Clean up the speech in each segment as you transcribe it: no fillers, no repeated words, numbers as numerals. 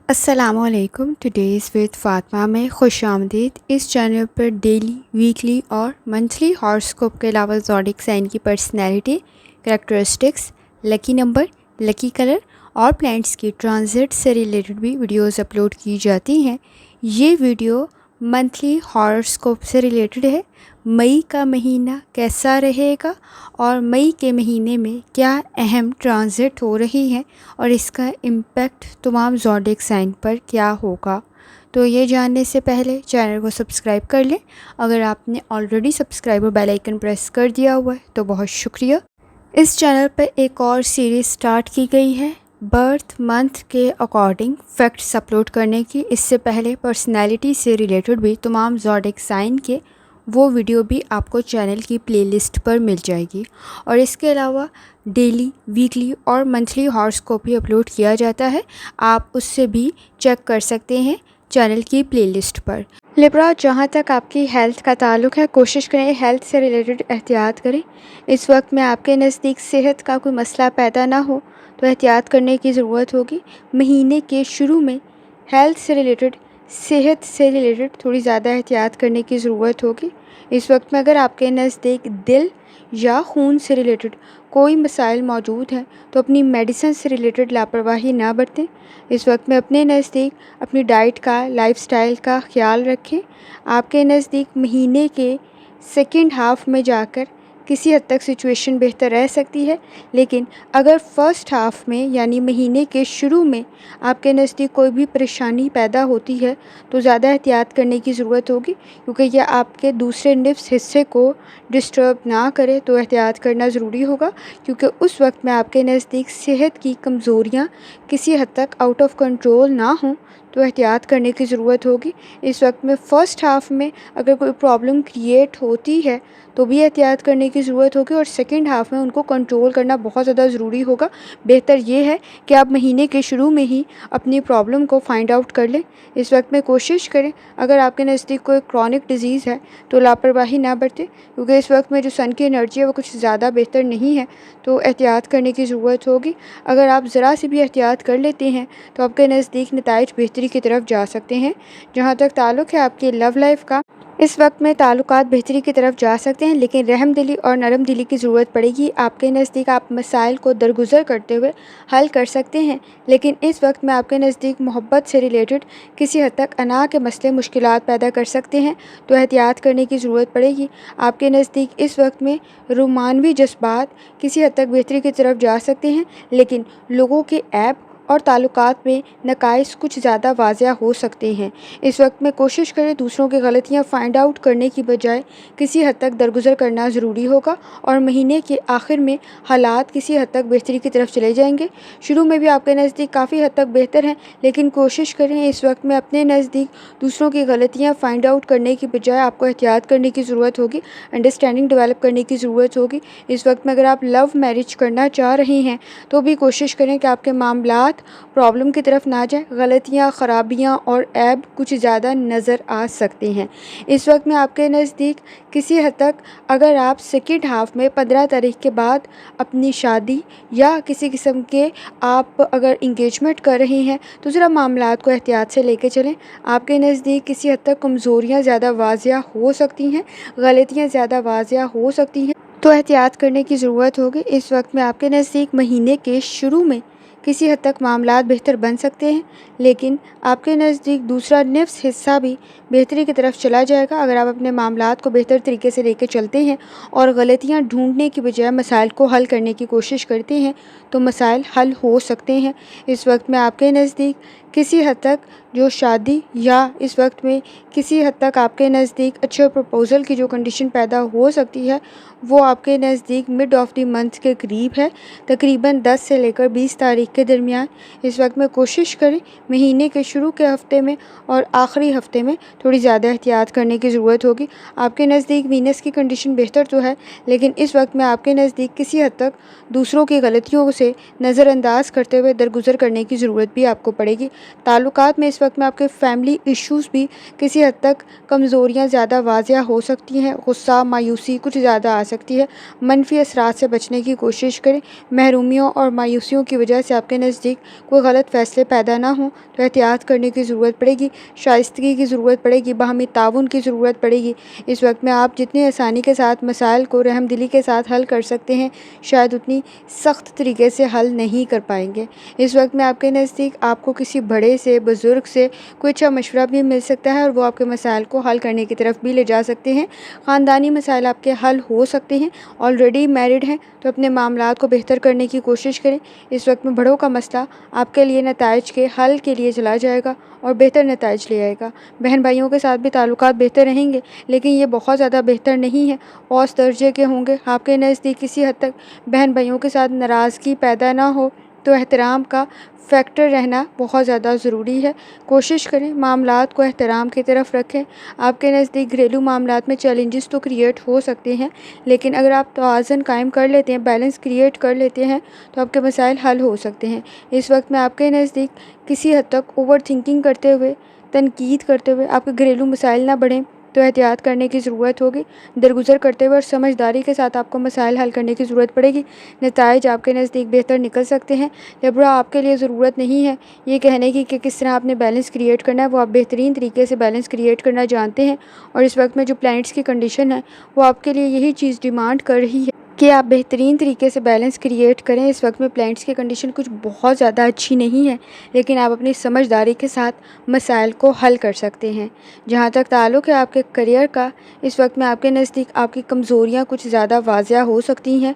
السلام علیکم. Today's with Fatima میں خوش آمدید. اس چینل پر ڈیلی، ویکلی اور منتھلی ہاراسکوپ کے علاوہ زوڈیک سائن کی پرسنالٹی، کریکٹرسٹکس، لکی نمبر، لکی کلر اور پلانٹس کی ٹرانزٹ سے ریلیٹڈ بھی ویڈیوز اپلوڈ کی جاتی ہیں. یہ ویڈیو منتھلی ہاراسکوپ سے ریلیٹڈ ہے. مئی کا مہینہ کیسا رہے گا اور مئی کے مہینے میں کیا اہم ٹرانزٹ ہو رہی ہیں اور اس کا امپیکٹ تمام زوڈیک سائن پر کیا ہوگا. تو یہ جاننے سے پہلے چینل کو سبسکرائب کر لیں. اگر آپ نے آلریڈی سبسکرائب اور بیل آئیکن پریس کر دیا ہوا ہے تو بہت شکریہ. اس چینل پر ایک اور سیریز سٹارٹ کی گئی ہے برتھ منتھ کے اکارڈنگ فیکٹس اپلوڈ کرنے کی. اس سے پہلے پرسنالٹی سے ریلیٹڈ بھی تمام زوڈیک سائن کے وہ ویڈیو بھی آپ کو چینل کی پلے لسٹ پر مل جائے گی. اور اس کے علاوہ ڈیلی، ویکلی اور منتھلی ہاراسکوپ بھی اپلوڈ کیا جاتا ہے. آپ اس سے بھی چیک کر سکتے ہیں چینل کی پلے لسٹ پر. لبرا، جہاں تک آپ کی ہیلتھ کا تعلق ہے، کوشش کریں ہیلتھ سے ریلیٹڈ احتیاط کریں. اس وقت میں آپ کے نزدیک صحت کا کوئی مسئلہ پیدا نہ ہو تو احتیاط کرنے کی ضرورت ہوگی. مہینے کے شروع میں ہیلتھ سے ریلیٹڈ، صحت سے ریلیٹڈ تھوڑی زیادہ احتیاط کرنے کی ضرورت ہوگی. اس وقت میں اگر آپ کے نزدیک دل یا خون سے ریلیٹڈ کوئی مسائل موجود ہیں تو اپنی میڈیسن سے ریلیٹڈ لاپرواہی نہ برتیں. اس وقت میں اپنے نزدیک اپنی ڈائٹ کا، لائف سٹائل کا خیال رکھیں. آپ کے نزدیک مہینے کے سیکنڈ ہاف میں جا کر کسی حد تک سچویشن بہتر رہ سکتی ہے، لیکن اگر فرسٹ ہاف میں یعنی مہینے کے شروع میں آپ کے نزدیک کوئی بھی پریشانی پیدا ہوتی ہے تو زیادہ احتیاط کرنے کی ضرورت ہوگی، کیونکہ یہ آپ کے دوسرے نفس حصے کو ڈسٹرب نہ کرے. تو احتیاط کرنا ضروری ہوگا، کیونکہ اس وقت میں آپ کے نزدیک صحت کی کمزوریاں کسی حد تک آؤٹ آف کنٹرول نہ ہوں تو احتیاط کرنے کی ضرورت ہوگی. اس وقت میں فرسٹ ہاف میں اگر کوئی پرابلم کریٹ ہوتی ہے تو بھی احتیاط کرنے کی ضرورت ہوگی، اور سیکنڈ ہاف میں ان کو کنٹرول کرنا بہت زیادہ ضروری ہوگا. بہتر یہ ہے کہ آپ مہینے کے شروع میں ہی اپنی پرابلم کو فائنڈ آؤٹ کر لیں. اس وقت میں کوشش کریں اگر آپ کے نزدیک کوئی کرونک ڈیزیز ہے تو لاپرواہی نہ برتیں، کیونکہ اس وقت میں جو سن کی انرجی ہے وہ کچھ زیادہ بہتر نہیں ہے، تو احتیاط کرنے کی ضرورت ہوگی. اگر آپ ذرا سی بھی احتیاط کر لیتے ہیں تو آپ کے نزدیک نتائج بہتری کی طرف جا سکتے ہیں. جہاں تک تعلق ہے آپ کی لو لائف کا، اس وقت میں تعلقات بہتری کی طرف جا سکتے ہیں، لیکن رحم دلی اور نرم دلی کی ضرورت پڑے گی. آپ کے نزدیک آپ مسائل کو درگزر کرتے ہوئے حل کر سکتے ہیں، لیکن اس وقت میں آپ کے نزدیک محبت سے ریلیٹڈ کسی حد تک انا کے مسئلے مشکلات پیدا کر سکتے ہیں، تو احتیاط کرنے کی ضرورت پڑے گی. آپ کے نزدیک اس وقت میں رومانوی جذبات کسی حد تک بہتری کی طرف جا سکتے ہیں، لیکن لوگوں کے عیب اور تعلقات میں نقائص کچھ زیادہ واضح ہو سکتے ہیں. اس وقت میں کوشش کریں دوسروں کی غلطیاں فائنڈ آؤٹ کرنے کی بجائے کسی حد تک درگزر کرنا ضروری ہوگا، اور مہینے کے آخر میں حالات کسی حد تک بہتری کی طرف چلے جائیں گے. شروع میں بھی آپ کے نزدیک کافی حد تک بہتر ہیں، لیکن کوشش کریں اس وقت میں اپنے نزدیک دوسروں کی غلطیاں فائنڈ آؤٹ کرنے کی بجائے آپ کو احتیاط کرنے کی ضرورت ہوگی، انڈرسٹینڈنگ ڈیولپ کرنے کی ضرورت ہوگی. اس وقت میں اگر آپ لو میرج کرنا چاہ رہے ہیں تو بھی کوشش کریں کہ آپ کے معاملات پرابلم کی طرف نہ جائیں. غلطیاں، خرابیاں اور عیب کچھ زیادہ نظر آ سکتے ہیں. اس وقت میں آپ کے نزدیک کسی حد تک اگر آپ سیکنڈ ہاف میں 15 تاریخ کے بعد اپنی شادی یا کسی قسم کے آپ اگر انگیجمنٹ کر رہے ہیں تو ذرا معاملات کو احتیاط سے لے کے چلیں. آپ کے نزدیک کسی حد تک کمزوریاں زیادہ واضح ہو سکتی ہیں، غلطیاں زیادہ واضح ہو سکتی ہیں، تو احتیاط کرنے کی ضرورت ہوگی. اس وقت میں آپ کے نزدیک مہینے کے شروع میں کسی حد تک معاملات بہتر بن سکتے ہیں، لیکن آپ کے نزدیک دوسرا نفس حصہ بھی بہتری کی طرف چلا جائے گا. اگر آپ اپنے معاملات کو بہتر طریقے سے لے کے چلتے ہیں اور غلطیاں ڈھونڈنے کی بجائے مسائل کو حل کرنے کی کوشش کرتے ہیں تو مسائل حل ہو سکتے ہیں. اس وقت میں آپ کے نزدیک کسی حد تک جو شادی یا اس وقت میں کسی حد تک آپ کے نزدیک اچھے پرپوزل کی جو کنڈیشن پیدا ہو سکتی ہے وہ آپ کے نزدیک مڈ آف دی منتھ کے قریب ہے، تقریباً 10 سے لے کر 20 تاریخ کے درمیان. اس وقت میں کوشش کریں مہینے کے شروع کے ہفتے میں اور آخری ہفتے میں تھوڑی زیادہ احتیاط کرنے کی ضرورت ہوگی. آپ کے نزدیک وینس کی کنڈیشن بہتر تو ہے، لیکن اس وقت میں آپ کے نزدیک کسی حد تک دوسروں کی غلطیوں سے نظر انداز کرتے ہوئے درگزر کرنے کی ضرورت بھی آپ کو پڑے گی. تعلقات میں اس وقت میں آپ کے فیملی ایشوز بھی کسی حد تک کمزوریاں زیادہ واضح ہو سکتی ہیں، غصہ، مایوسی کچھ زیادہ آ سکتی ہے. منفی اثرات سے بچنے کی کوشش کریں. محرومیوں اور مایوسیوں کی وجہ سے آپ کے نزدیک کوئی غلط فیصلے پیدا نہ ہوں تو احتیاط کرنے کی ضرورت پڑے گی، شائستگی کی ضرورت پڑے گی، باہمی تعاون کی ضرورت پڑے گی۔ اس وقت میں آپ جتنی آسانی کے ساتھ مسائل کو رحم دلی کے ساتھ حل کر سکتے ہیں، شاید اتنی سخت طریقے سے حل نہیں کر پائیں گے۔ اس وقت میں آپ کے نزدیک آپ کو کسی بڑے سے، بزرگ سے کوئی اچھا مشورہ بھی مل سکتا ہے اور وہ آپ کے مسائل کو حل کرنے کی طرف بھی لے جا سکتے ہیں۔ خاندانی مسائل آپ کے حل ہو سکتے ہیں۔ آلریڈی میرڈ ہیں تو اپنے معاملات کو بہتر کرنے کی کوشش کریں۔ اس وقت میں بڑوں کا مسئلہ آپ کے لیے نتائج کے حل کے لیے چلا جائے گا اور بہتر نتائج لے آئے گا۔ بہن بھائیوں کے ساتھ بھی تعلقات بہتر رہیں گے، لیکن یہ بہت زیادہ بہتر نہیں ہے، اوسط درجے کے ہوں گے۔ آپ کے نزدیک کسی حد تک بہن بھائیوں کے ساتھ ناراضگی پیدا نہ ہو تو احترام کا فیکٹر رہنا بہت زیادہ ضروری ہے۔ کوشش کریں معاملات کو احترام کی طرف رکھیں۔ آپ کے نزدیک گھریلو معاملات میں چیلنجز تو کریٹ ہو سکتے ہیں، لیکن اگر آپ توازن قائم کر لیتے ہیں، بیلنس کریٹ کر لیتے ہیں تو آپ کے مسائل حل ہو سکتے ہیں۔ اس وقت میں آپ کے نزدیک کسی حد تک اوور تھنکنگ کرتے ہوئے، تنقید کرتے ہوئے آپ کے گھریلو مسائل نہ بڑھیں تو احتیاط کرنے کی ضرورت ہوگی۔ درگزر کرتے ہوئے اور سمجھداری کے ساتھ آپ کو مسائل حل کرنے کی ضرورت پڑے گی۔ نتائج آپ کے نزدیک بہتر نکل سکتے ہیں۔ لبرا، آپ کے لیے ضرورت نہیں ہے یہ کہنے کی کہ کس طرح آپ نے بیلنس کریٹ کرنا ہے، وہ آپ بہترین طریقے سے بیلنس کریٹ کرنا جانتے ہیں، اور اس وقت میں جو پلانٹس کی کنڈیشن ہے وہ آپ کے لیے یہی چیز ڈیمانڈ کر رہی ہے کہ آپ بہترین طریقے سے بیلنس کریٹ کریں۔ اس وقت میں پلانٹس کی کنڈیشن کچھ بہت زیادہ اچھی نہیں ہے، لیکن آپ اپنی سمجھداری کے ساتھ مسائل کو حل کر سکتے ہیں۔ جہاں تک تعلق ہے آپ کے کریئر کا، اس وقت میں آپ کے نزدیک آپ کی کمزوریاں کچھ زیادہ واضح ہو سکتی ہیں۔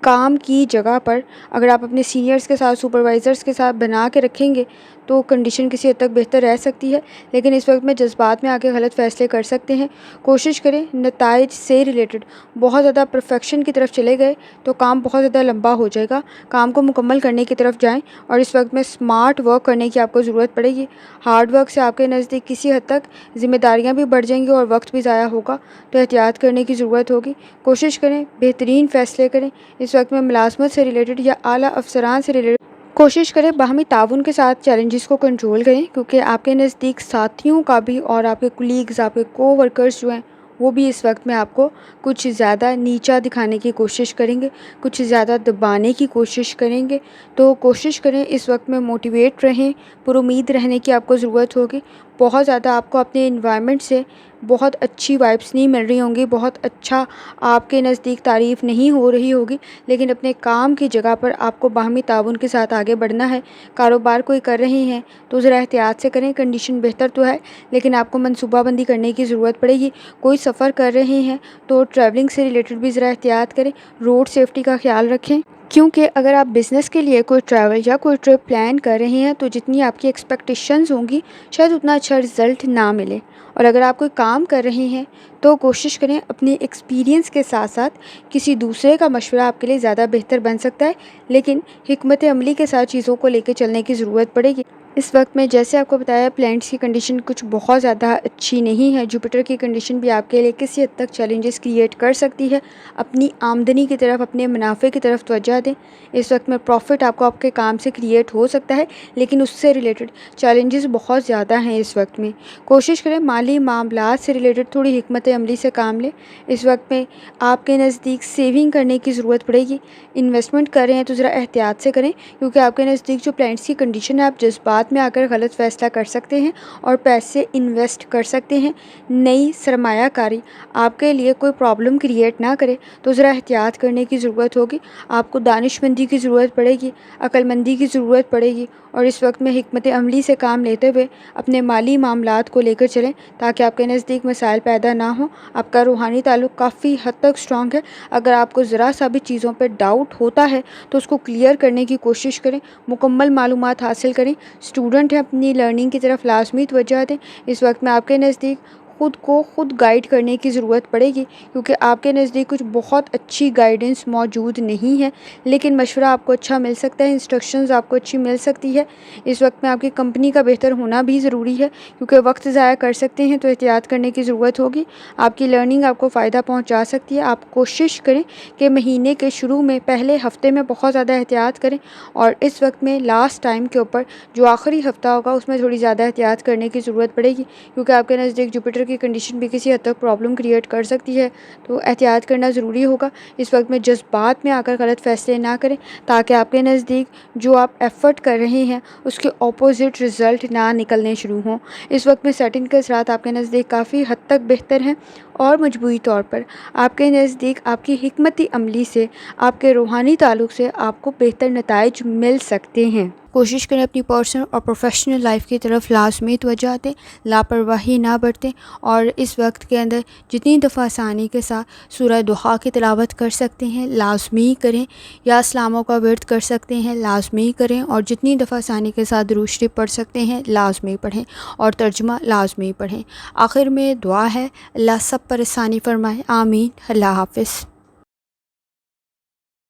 کام کی جگہ پر اگر آپ اپنے سینئرز کے ساتھ، سپروائزرز کے ساتھ بنا کے رکھیں گے تو کنڈیشن کسی حد تک بہتر رہ سکتی ہے، لیکن اس وقت میں جذبات میں آ کے غلط فیصلے کر سکتے ہیں۔ کوشش کریں نتائج سے ریلیٹڈ بہت زیادہ پرفیکشن کی طرف چلے گئے تو کام بہت زیادہ لمبا ہو جائے گا۔ کام کو مکمل کرنے کی طرف جائیں، اور اس وقت میں اسمارٹ ورک کرنے کی آپ کو ضرورت پڑے گی۔ ہارڈ ورک سے آپ کے نزدیک کسی حد تک ذمہ داریاں بھی بڑھ جائیں گی اور وقت بھی ضائع ہوگا، تو احتیاط کرنے کی ضرورت ہوگی۔ کوشش کریں بہترین فیصلے کریں۔ اس وقت میں ملازمت سے ریلیٹڈ یا اعلیٰ افسران سے ریلیٹڈ کوشش کریں باہمی تعاون کے ساتھ چیلنجز کو کنٹرول کریں، کیونکہ آپ کے نزدیک ساتھیوں کا بھی اور آپ کے کولیگز، آپ کے کو ورکرز جو ہیں وہ بھی اس وقت میں آپ کو کچھ زیادہ نیچا دکھانے کی کوشش کریں گے، کچھ زیادہ دبانے کی کوشش کریں گے۔ تو کوشش کریں اس وقت میں موٹیویٹ رہیں، پر امید رہنے کی آپ کو ضرورت ہوگی۔ بہت زیادہ آپ کو اپنے انوائرمنٹ سے بہت اچھی وائبس نہیں مل رہی ہوں گی، بہت اچھا آپ کے نزدیک تعریف نہیں ہو رہی ہوگی، لیکن اپنے کام کی جگہ پر آپ کو باہمی تعاون کے ساتھ آگے بڑھنا ہے۔ کاروبار کوئی کر رہے ہیں تو ذرا احتیاط سے کریں، کنڈیشن بہتر تو ہے لیکن آپ کو منصوبہ بندی کرنے کی ضرورت پڑے گی۔ کوئی سفر کر رہے ہیں تو ٹریولنگ سے ریلیٹڈ بھی ذرا احتیاط کریں، روڈ سیفٹی کا خیال رکھیں، کیونکہ اگر آپ بزنس کے لیے کوئی ٹریول یا کوئی ٹرپ پلان کر رہے ہیں تو جتنی آپ کی ایکسپیکٹیشنز ہوں گی شاید اتنا اچھا رزلٹ نہ ملے۔ اور اگر آپ کوئی کام کر رہے ہیں تو کوشش کریں اپنے ایکسپیرینس کے ساتھ ساتھ کسی دوسرے کا مشورہ آپ کے لیے زیادہ بہتر بن سکتا ہے، لیکن حکمت عملی کے ساتھ چیزوں کو لے کے چلنے کی ضرورت پڑے گی۔ اس وقت میں جیسے آپ کو بتایا پلانٹس کی کنڈیشن کچھ بہت زیادہ اچھی نہیں ہے، جوپیٹر کی کنڈیشن بھی آپ کے لیے کسی حد تک چیلنجز کریٹ کر سکتی ہے۔ اپنی آمدنی کی طرف، اپنے منافع کی طرف توجہ دیں۔ اس وقت میں پروفٹ آپ کو آپ کے کام سے کریٹ ہو سکتا ہے، لیکن اس سے ریلیٹڈ چیلنجز بہت زیادہ ہیں۔ اس وقت میں کوشش کریں مالی معاملات سے ریلیٹڈ تھوڑی حکمت عملی سے کام لیں۔ اس وقت میں آپ کے نزدیک سیونگ کرنے کی ضرورت پڑے گی۔ انویسٹمنٹ کر رہے ہیں تو ذرا احتیاط سے کریں، کیونکہ آپ کے نزدیک جو پلانٹس کی کنڈیشن ہے آپ جذبات میں آ کر غلط فیصلہ کر سکتے ہیں اور پیسے انویسٹ کر سکتے ہیں۔ نئی سرمایہ کاری آپ کے لیے کوئی پرابلم کریٹ نہ کرے تو ذرا احتیاط کرنے کی ضرورت ہوگی۔ آپ کو دانش مندی کی ضرورت پڑے گی، عقل مندی کی ضرورت پڑے گی، اور اس وقت میں حکمت عملی سے کام لیتے ہوئے اپنے مالی معاملات کو لے کر چلیں تاکہ آپ کے نزدیک مسائل پیدا نہ ہوں۔ آپ کا روحانی تعلق کافی حد تک اسٹرانگ ہے۔ اگر آپ کو ذرا سا بھی چیزوں پہ ڈاؤٹ ہوتا ہے تو اس کو کلیئر کرنے کی کوشش کریں، مکمل معلومات حاصل کریں۔ اسٹوڈنٹ ہیں، اپنی لرننگ کی طرف لازمی توجہ دیں۔ اس وقت میں آپ کے نزدیک خود کو خود گائیڈ کرنے کی ضرورت پڑے گی، کیونکہ آپ کے نزدیک کچھ بہت اچھی گائیڈنس موجود نہیں ہے، لیکن مشورہ آپ کو اچھا مل سکتا ہے، انسٹرکشنز آپ کو اچھی مل سکتی ہے۔ اس وقت میں آپ کی کمپنی کا بہتر ہونا بھی ضروری ہے، کیونکہ وقت ضائع کر سکتے ہیں تو احتیاط کرنے کی ضرورت ہوگی۔ آپ کی لرننگ آپ کو فائدہ پہنچا سکتی ہے۔ آپ کوشش کریں کہ مہینے کے شروع میں پہلے ہفتے میں بہت زیادہ احتیاط کریں، اور اس وقت میں لاسٹ ٹائم کے اوپر جو آخری ہفتہ ہوگا اس میں تھوڑی زیادہ احتیاط کرنے کی ضرورت پڑے گی، کیونکہ آپ کے نزدیک جوپیٹر کی کنڈیشن بھی کسی حد تک پرابلم کریٹ کر سکتی ہے، تو احتیاط کرنا ضروری ہوگا۔ اس وقت میں جذبات میں آ کر غلط فیصلے نہ کریں تاکہ آپ کے نزدیک جو آپ ایفرٹ کر رہے ہیں اس کے اپوزٹ رزلٹ نہ نکلنے شروع ہوں۔ اس وقت میں سیٹنگ کے اثرات آپ کے نزدیک کافی حد تک بہتر ہیں اور مجموعی طور پر آپ کے نزدیک آپ کی حکمت عملی سے، آپ کے روحانی تعلق سے آپ کو بہتر نتائج مل سکتے ہیں۔ کوشش کریں اپنی پرسنل اور پروفیشنل لائف کی طرف لازمی توجہ دیں، لاپرواہی نہ برتیں، اور اس وقت کے اندر جتنی دفعہ آسانی کے ساتھ سورہ دحا کی تلاوت کر سکتے ہیں لازمی کریں، یا اسلاموں کا ورد کر سکتے ہیں لازمی کریں، اور جتنی دفعہ آسانی کے ساتھ درود شریف پڑھ سکتے ہیں لازمی پڑھیں، اور ترجمہ لازمی پڑھیں۔ آخر میں دعا ہے، اللہ سب پر آسانی فرمائے، آمین۔ اللہ حافظ۔